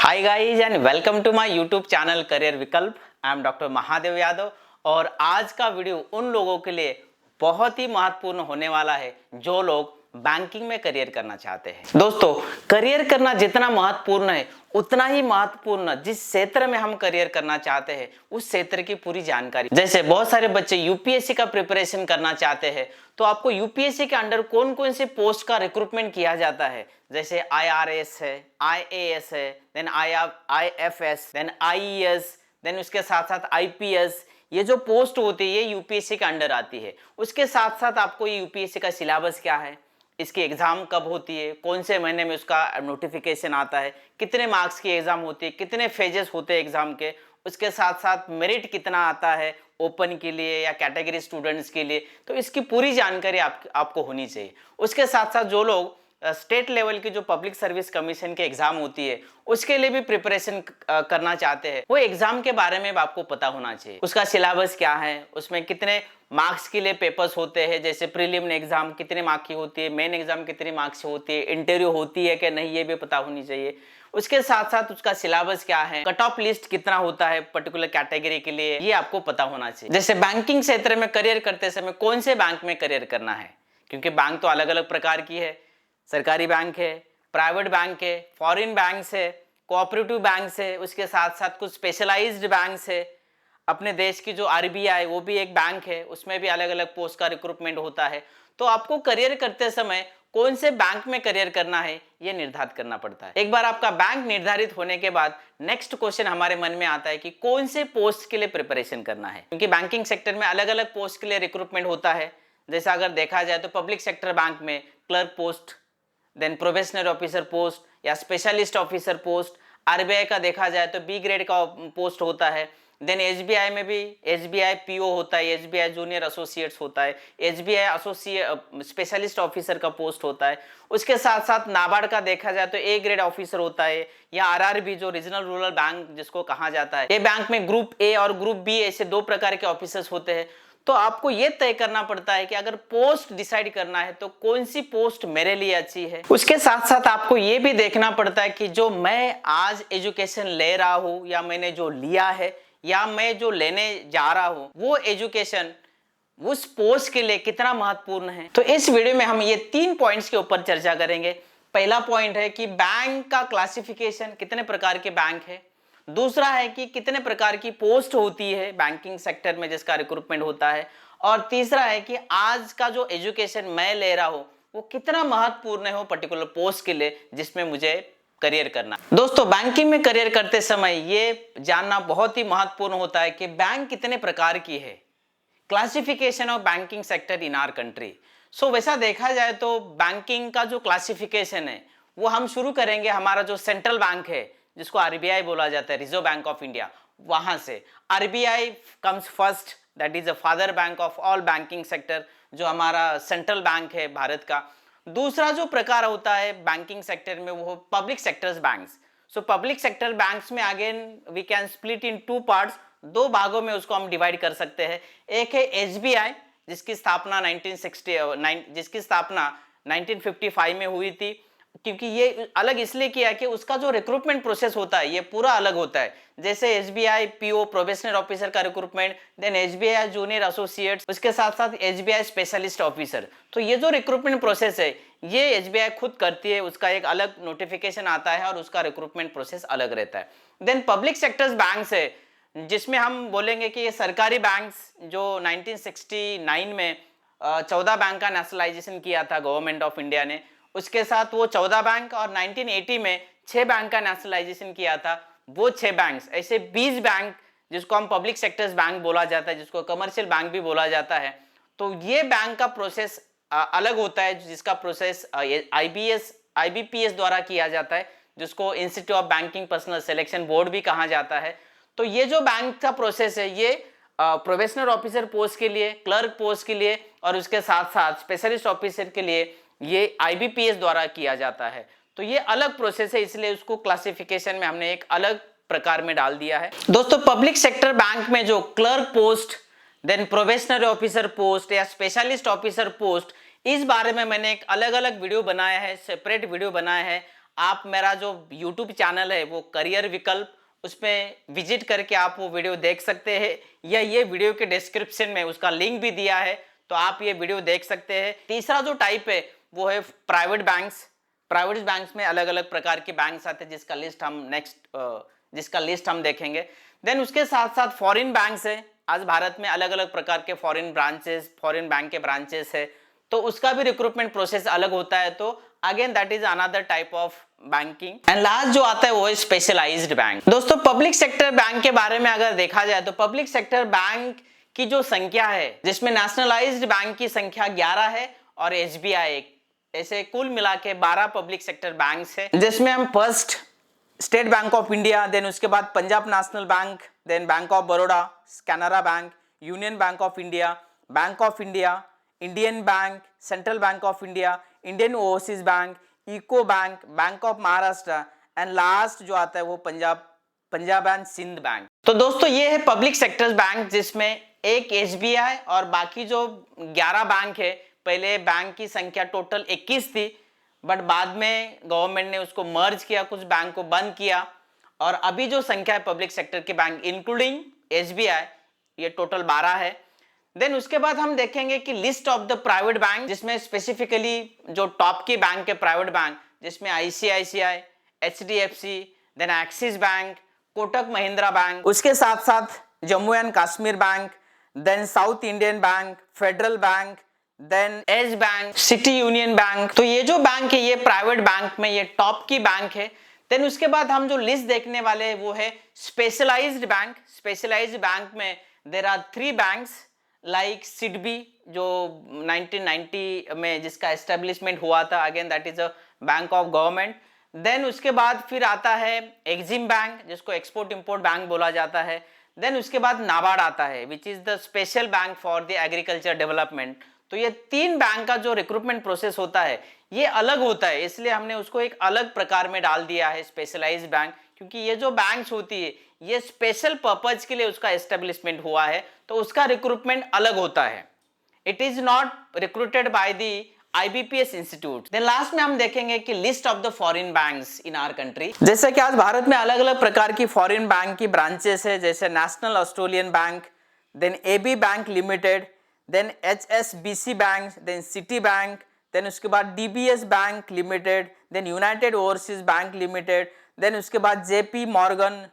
Hi guys and welcome to my YouTube channel career विकल्प। I am doctor Mahadev Yadav और आज का वीडियो उन लोगों के लिए बहुत ही महत्वपूर्ण होने वाला है जो लोग बैंकिंग में करियर करना चाहते हैं। दोस्तों, करियर करना जितना महत्वपूर्ण है उतना ही महत्वपूर्ण जिस क्षेत्र में हम करियर करना चाहते हैं उस क्षेत्र की पूरी जानकारी। जैसे बहुत सारे बच्चे यूपीएससी का प्रिपरेशन करना चाहते हैं तो आपको यूपीएससी के अंडर कौन कौन से पोस्ट का रिक्रूटमेंट किया जाता है, जैसे आईआरएस है, आईएएस है, then IFS, then IES, then उसके साथ साथ आईपीएस। ये जो पोस्ट होती है ये यूपीएससी के अंडर आती है। उसके साथ साथ आपको ये यूपीएससी का सिलेबस क्या है, इसकी एग्जाम कब होती है, कौन से महीने में उसका नोटिफिकेशन आता है, कितने मार्क्स की एग्जाम होती है, कितने फेजेस होते हैं एग्जाम के, उसके साथ साथ मेरिट कितना आता है ओपन के लिए या कैटेगरी स्टूडेंट्स के लिए, तो इसकी पूरी जानकारी आपको होनी चाहिए। उसके साथ साथ जो लोग स्टेट लेवल की जो पब्लिक सर्विस कमीशन की एग्जाम होती है उसके लिए भी प्रिपरेशन करना चाहते हैं, वो एग्जाम के बारे में आपको पता होना चाहिए। उसका सिलेबस क्या है, उसमें कितने मार्क्स के लिए पेपर्स होते हैं, जैसे प्रीलिमिनरी एग्जाम कितने मार्क्स की होती है, मेन एग्जाम कितने मार्क्स की होती है, इंटरव्यू होती है कि नहीं ये भी पता होनी चाहिए। उसके साथ साथ उसका सिलेबस क्या है, कट ऑफ लिस्ट कितना होता है पर्टिकुलर कैटेगरी के लिए, ये आपको पता होना चाहिए। जैसे बैंकिंग क्षेत्र में करियर करते समय कौन से बैंक में करियर करना है, क्योंकि बैंक तो अलग अलग प्रकार की है, सरकारी बैंक है, प्राइवेट बैंक है, फॉरेन बैंक है, कोऑपरेटिव बैंक है, उसके साथ साथ कुछ स्पेशलाइज्ड बैंक है। अपने देश की जो आरबीआई वो भी एक बैंक है, उसमें भी अलग अलग पोस्ट का रिक्रूटमेंट होता है। तो आपको करियर करते समय कौन से बैंक में करियर करना है ये निर्धारित करना पड़ता है। एक बार आपका बैंक निर्धारित होने के बाद नेक्स्ट क्वेश्चन हमारे मन में आता है कि कौन से पोस्ट के लिए प्रिपरेशन करना है, क्योंकि बैंकिंग सेक्टर में अलग अलग पोस्ट के लिए रिक्रूटमेंट होता है। जैसा अगर देखा जाए तो पब्लिक सेक्टर बैंक में clerk post, then probationary officer post या स्पेशलिस्ट ऑफिसर पोस्ट। आरबीआई का देखा जाए तो बी ग्रेड का पोस्ट होता है। देन एसबीआई में भी एसबीआई पीओ होता है, एसबीआई जूनियर एसोसिएट्स होता है, एसबीआई एसोसिएट स्पेशलिस्ट ऑफिसर का पोस्ट होता है। उसके साथ साथ नाबार्ड का देखा जाए तो ए ग्रेड ऑफिसर होता है, या आरआरबी जो रीजनल रूरल बैंक जिसको कहा जाता है। ये बैंक में ग्रुप ए और ग्रुप बी ऐसे दो प्रकार के ऑफिसर्स होते हैं। तो आपको यह तय करना पड़ता है कि अगर पोस्ट डिसाइड करना है तो कौन सी पोस्ट मेरे लिए अच्छी है। उसके साथ साथ आपको यह भी देखना पड़ता है कि जो मैं आज एजुकेशन ले रहा हूं या मैंने जो लिया है या मैं जो लेने जा रहा हूं वो एजुकेशन उस पोस्ट के लिए कितना महत्वपूर्ण है। तो इस वीडियो में हम ये 3 पॉइंट्स के ऊपर चर्चा करेंगे। पहला पॉइंट है कि बैंक का क्लासिफिकेशन, कितने प्रकार के बैंक है। दूसरा है कि कितने प्रकार की पोस्ट होती है बैंकिंग सेक्टर में जिसका रिक्रूटमेंट होता है। और तीसरा है कि आज का जो एजुकेशन मैं ले रहा हूं वो कितना महत्वपूर्ण है वो पर्टिकुलर पोस्ट के लिए जिसमें मुझे करियर करना। दोस्तों, बैंकिंग में करियर करते समय ये जानना बहुत ही महत्वपूर्ण होता है कि बैंक कितने प्रकार की है, classification of banking sector in our country. So वैसा देखा जाए तो बैंकिंग का जो क्लासिफिकेशन है वो हम शुरू करेंगे हमारा जो सेंट्रल बैंक है जिसको आरबीआई बोला जाता है, रिजर्व बैंक ऑफ इंडिया, वहां से RBI comes first, that is the father bank of all banking sector, जो हमारा सेंट्रल बैंक है भारत का। दूसरा जो प्रकार होता है बैंकिंग सेक्टर में वो public sectors banks. So public sector banks में again we can split in 2 parts, 2 भागों में उसको हम डिवाइड कर सकते हैं। एक है एसबीआई जिसकी स्थापना 1955 में हुई थी, क्योंकि ये अलग इसलिए किया कि उसका जो रिक्रूटमेंट प्रोसेस होता है ये पूरा अलग होता है। जैसे एसबीआई पीओ प्रोबेशनर ऑफिसर का recruitment, then SBI junior associates, उसके साथ साथ एसबीआई स्पेशलिस्ट ऑफिसर। तो ये जो रिक्रूटमेंट प्रोसेस है ये एसबीआई खुद करती है, उसका एक अलग नोटिफिकेशन आता है और उसका रिक्रूटमेंट प्रोसेस अलग रहता है। देन पब्लिक सेक्टर्स बैंक्स है जिसमें हम बोलेंगे कि ये सरकारी बैंक्स जो 1969 में 14 बैंक का नेशनलाइजेशन किया था गवर्नमेंट ऑफ इंडिया ने। उसके साथ वो 14 बैंक और 1980 में 6 बैंक का नेशनलाइजेशन किया था। वो 6 बैंक्स, ऐसे 20 बैंक जिसको हम पब्लिक सेक्टर्स बैंक बोला जाता है, जिसको कमर्शियल बैंक भी बोला जाता है। तो ये बैंक का प्रोसेस अलग होता है, जिसका प्रोसेस आईबीपीएस द्वारा किया जाता है, जिसको institute of banking personal selection board भी कहा जाता है। तो ये जो बैंक का प्रोसेस है ये प्रोबेशनर ऑफिसर पोस्ट के लिए, क्लर्क पोस्ट के लिए और उसके साथ साथ स्पेशलिस्ट ऑफिसर के लिए ये आईबीपीएस द्वारा किया जाता है। तो ये अलग प्रोसेस है, इसलिए उसको क्लासिफिकेशन में हमने एक अलग प्रकार में डाल दिया है। दोस्तों, पब्लिक सेक्टर बैंक में जो clerk post, then probationary officer post या स्पेशलिस्ट ऑफिसर पोस्ट, इस बारे में मैंने एक अलग अलग वीडियो बनाया है, सेपरेट वीडियो बनाया है। आप मेरा जो YouTube चैनल है वो करियर विकल्प, उसमें विजिट करके आप वो वीडियो देख सकते हैं, या ये वीडियो के डिस्क्रिप्शन में उसका लिंक भी दिया है, तो आप ये वीडियो देख सकते हैं। तीसरा जो टाइप है वो है प्राइवेट बैंक्स। प्राइवेट बैंक्स में अलग अलग प्रकार के बैंक्स आते हैं, जिसका लिस्ट हम देखेंगे। देन उसके साथ साथ फॉरेन बैंक्स है। आज भारत में अलग अलग प्रकार के फॉरेन बैंक के ब्रांचेस है, तो उसका भी रिक्रूटमेंट प्रोसेस अलग होता है। तो again that is another type of banking. And last जो आता है वो है स्पेशलाइज्ड बैंक। दोस्तों पब्लिक सेक्टर बैंक के बारे में अगर देखा जाए तो पब्लिक सेक्टर बैंक की जो संख्या है, जिसमें नेशनलाइज्ड बैंक की संख्या 11 है और एसबीआई एक, ऐसे कुल मिला के 12 पब्लिक सेक्टर बैंक्स है, जिसमें हम first state bank of India, then उसके बाद Punjab national bank, then bank of Baroda, Canara bank, union bank of India, Indian bank, central bank of India, Indian overseas bank, UCO bank, bank of Maharashtra, and last जो आता है वो Punjab and Sindh bank. तो दोस्तों ये है पब्लिक सेक्टर बैंक, जिसमें एक एसबीआई और बाकी जो 11 बैंक है। पहले बैंक की संख्या टोटल 21 थी, बट बाद में गवर्नमेंट ने उसको मर्ज किया, कुछ बैंक को बंद किया, और अभी जो संख्या है पब्लिक सेक्टर के बैंक इंक्लूडिंग एसबीआई, ये टोटल 12 है। देन उसके बाद हम देखेंगे कि list of the private bank, जिसमें स्पेसिफिकली जो टॉप की बैंक है प्राइवेट बैंक, जिसमें ICICI, HDFC, then axis bank, Kotak Mahindra bank, उसके साथ साथ Jammu and Kashmir bank, then south Indian bank, federal bank, then edge bank, city union bank. तो ये जो बैंक है ये प्राइवेट बैंक में ये टॉप की बैंक है। देन उसके बाद हम जो लिस्ट देखने वाले हैं वो है स्पेशलाइज्ड बैंक। स्पेशलाइज्ड बैंक में there are 3 banks like SIDBI, जो 1990 में जिसका एस्टेब्लिशमेंट हुआ था, again that is a bank of government. Then उसके बाद फिर आता है एक्सिम बैंक, जिसको एक्सपोर्ट इंपोर्ट बैंक बोला जाता है। देन उसके बाद नाबार्ड आता है, which is the special bank for the agriculture development. तो ये 3 बैंक का जो रिक्रूटमेंट प्रोसेस होता है ये अलग होता है, इसलिए हमने उसको एक अलग प्रकार में डाल दिया है स्पेशलाइज्ड बैंक, क्योंकि ये जो बैंक्स होती है ये स्पेशल पर्पज के लिए उसका एस्टेब्लिशमेंट हुआ है, तो उसका रिक्रूटमेंट अलग होता है। It is not recruited by the IBPS institute. Then last में हम देखेंगे कि list of the foreign banks in our country. जैसे कि आज भारत में अलग अलग प्रकार की फॉरेन बैंक की ब्रांचेस है, जैसे national Australian bank, then AB bank limited, then HSBC bank, then city bank, then उसके बाद DBS bank limited, then united overseas bank limited, then उसके बाद JP Morgan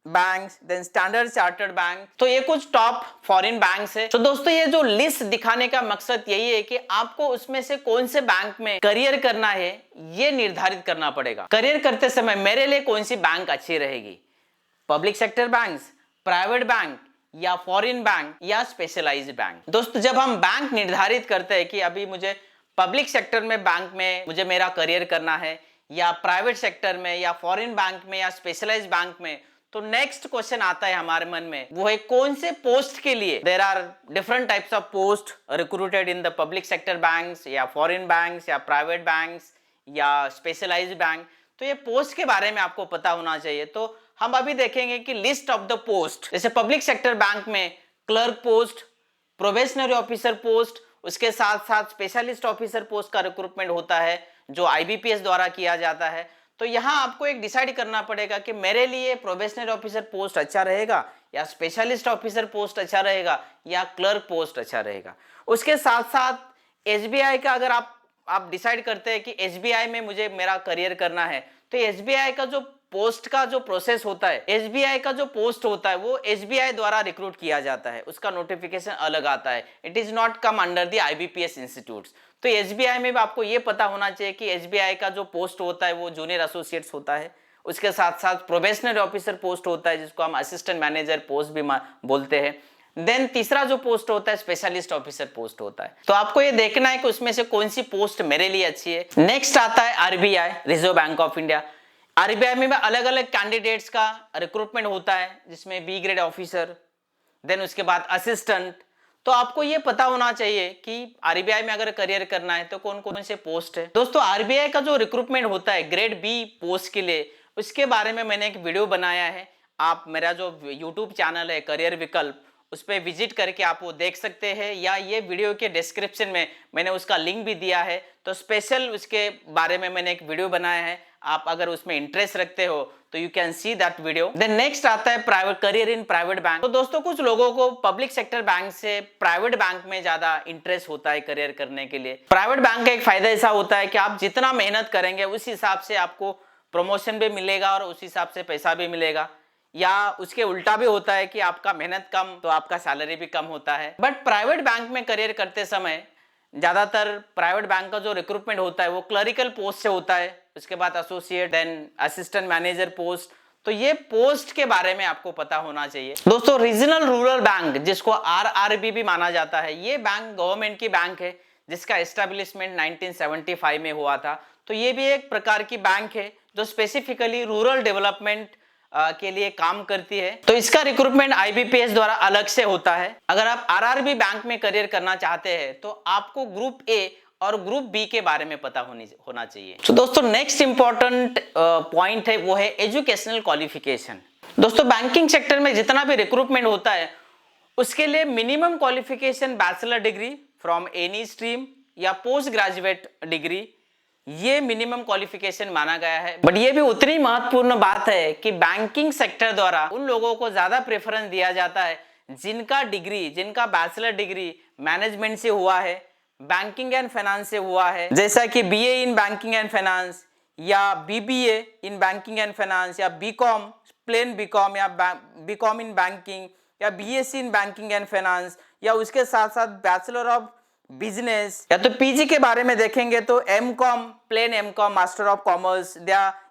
bank, then standard chartered bank. तो ये कुछ top foreign banks है। तो दोस्तों ये जो लिस्ट दिखाने का मकसद यही है कि आपको उसमें से कौन से बैंक में करियर करना है ये निर्धारित करना पड़ेगा। करियर करते समय मेरे लिए कौन सी बैंक अच्छी रहेगी, public sector banks, private bank, या फॉरेन बैंक, या स्पेशलाइज्ड बैंक। दोस्तों जब हम बैंक निर्धारित करते हैं कि अभी मुझे पब्लिक सेक्टर में बैंक में मुझे मेरा करियर करना है, या प्राइवेट सेक्टर में, या फॉरेन बैंक में, या स्पेशलाइज्ड बैंक में, तो नेक्स्ट क्वेश्चन आता है हमारे मन में, वो है कौन से पोस्ट के लिए। There are different types of post recruited in the public sector banks, या फॉरेन बैंक्स, या प्राइवेट बैंक्स, या स्पेशलाइज्ड बैंक। तो ये पोस्ट के बारे में आपको पता होना चाहिए। तो हम अभी देखेंगे कि लिस्ट ऑफ द पोस्ट, जैसे पब्लिक सेक्टर बैंक में clerk post, probationary officer post, उसके साथ साथ स्पेशलिस्ट ऑफिसर पोस्ट का रिक्रूटमेंट होता है जो IBPS द्वारा किया जाता है। तो यहाँ आपको एक डिसाइड करना पड़ेगा कि मेरे लिए प्रोबेशनरी ऑफिसर पोस्ट अच्छा रहेगा, या स्पेशलिस्ट ऑफिसर पोस्ट अच्छा रहेगा, या क्लर्क पोस्ट अच्छा रहेगा। उसके साथ साथ SBI का अगर आप डिसाइड करते हैं कि SBI में मुझे मेरा करियर करना है, तो SBI का जो पोस्ट का जो प्रोसेस होता है, SBI का जो पोस्ट होता है वो SBI द्वारा रिक्रूट किया जाता है, उसका नोटिफिकेशन अलग आता है। It is not come under the IBPS institutes. तो SBI में भी आपको ये पता होना चाहिए कि SBI का जो पोस्ट होता है वो जूनियर एसोसिएट्स होता है। उसके साथ साथ प्रोबेशनरी ऑफिसर पोस्ट होता है, जिसको हम असिस्टेंट मैनेजर पोस्ट भी बोलते हैं। देन तीसरा जो पोस्ट होता है स्पेशलिस्ट ऑफिसर पोस्ट होता है। तो आपको ये देखना है कि उसमें से कौन सी पोस्ट मेरे लिए अच्छी है। नेक्स्ट आता है RBI, reserve bank of India. RBI में अलग अलग कैंडिडेट्स का रिक्रूटमेंट होता है, जिसमें B ग्रेड ऑफिसर, देन उसके बाद असिस्टेंट। तो आपको ये पता होना चाहिए कि RBI में अगर करियर करना है तो कौन कौन से पोस्ट है। दोस्तों RBI का जो रिक्रूटमेंट होता है ग्रेड B पोस्ट के लिए, उसके बारे में मैंने एक वीडियो बनाया है। आप मेरा जो YouTube चैनल है करियर विकल्प, उस पर विजिट करके आप वो देख सकते हैं, या ये वीडियो के डिस्क्रिप्शन में मैंने उसका लिंक भी दिया है। तो स्पेशल उसके बारे में मैंने एक वीडियो बनाया है, आप अगर उसमें इंटरेस्ट रखते हो तो you can see that video. Then next आता है private career in private bank. तो दोस्तों कुछ लोगों को पब्लिक सेक्टर बैंक से प्राइवेट बैंक में ज्यादा इंटरेस्ट होता है करियर करने के लिए। प्राइवेट बैंक का एक फायदा ऐसा होता है कि आप जितना मेहनत करेंगे उस हिसाब से आपको प्रमोशन भी मिलेगा और उस हिसाब से पैसा भी मिलेगा, या उसके उल्टा भी होता है कि आपका मेहनत कम तो आपका सैलरी भी कम होता है। बट प्राइवेट बैंक में करियर करते समय ज्यादातर प्राइवेट बैंक का जो रिक्रूटमेंट होता है वो क्लरिकल पोस्ट से होता है, उसके बाद associate, then assistant manager post. तो ये पोस्ट के बारे में आपको पता होना चाहिए। दोस्तों रीजनल रूरल बैंक जिसको RRB भी माना जाता है, ये बैंक गवर्नमेंट की बैंक है जिसका एस्टेब्लिशमेंट 1975 में हुआ था। तो ये भी एक प्रकार की बैंक है जो स्पेसिफिकली रूरल डेवलपमेंट के लिए काम करती है। तो इसका रिक्रूटमेंट IBPS द्वारा अलग से होता है। अगर आप RRB बैंक में करियर करना चाहते हैं तो आपको ग्रुप A और ग्रुप B के बारे में पता होना चाहिए। तो दोस्तों नेक्स्ट इंपॉर्टेंट पॉइंट है वो है एजुकेशनल क्वालिफिकेशन। दोस्तों बैंकिंग सेक्टर में जितना भी रिक्रूटमेंट होता है उसके लिए minimum qualification bachelor degree from any stream या पोस्ट ग्रेजुएट डिग्री, ये मिनिमम क्वालिफिकेशन माना गया है। बट ये भी उतनी महत्वपूर्ण बात है कि बैंकिंग सेक्टर द्वारा उन लोगों को ज्यादा प्रेफरेंस दिया जाता है जिनका बैचलर डिग्री मैनेजमेंट से हुआ है, बैंकिंग एंड फाइनेंस से हुआ है, जैसा कि BA in banking and finance या BBA in banking and finance या BCom प्लेन BCom या BCom इन बैंकिंग या BSc in banking and finance, या उसके साथ साथ बैचलर ऑफ बिजनेस, या तो PG के बारे में देखेंगे तो MCom plain MCom master of commerce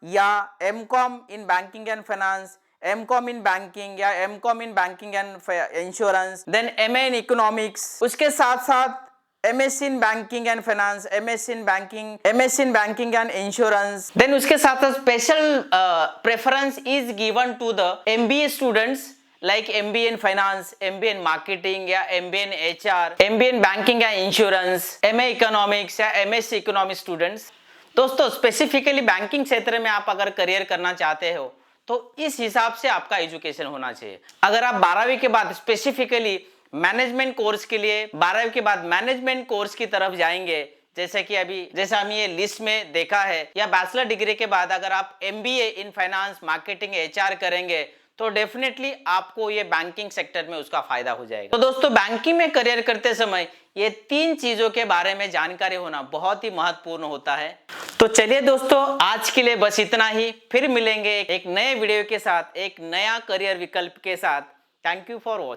या MCom in banking and finance, MCom in banking या MCom in banking and insurance, then MA in economics, उसके साथ साथ MSc in banking and finance, MSc in banking and insurance. Then उसके साथ साथ special preference is given to the MBA students like MBA in finance, MBA in marketing या MBA in HR, MBA in banking या insurance, MA economics या MSc economics students। दोस्तों specifically banking क्षेत्र में आप अगर करियर करना चाहते हो तो इस हिसाब से आपका एजुकेशन होना चाहिए। अगर आप 12वीं के बाद स्पेसिफिकली मैनेजमेंट कोर्स के लिए 12वीं के बाद मैनेजमेंट कोर्स की तरफ जाएंगे, जैसे कि अभी जैसा हम ये लिस्ट में देखा है, या बैचलर डिग्री के बाद अगर आप MBA in finance, marketing, HR करेंगे तो डेफिनेटली आपको ये बैंकिंग सेक्टर में उसका फायदा हो जाएगा। तो दोस्तों बैंकिंग में करियर करते समय ये 3 चीजों के बारे में जानकारी होना बहुत ही महत्वपूर्ण होता है। तो चलिए दोस्तों आज के लिए बस इतना ही, फिर मिलेंगे एक नए वीडियो के साथ, एक नया करियर विकल्प के साथ। Thank you for watching.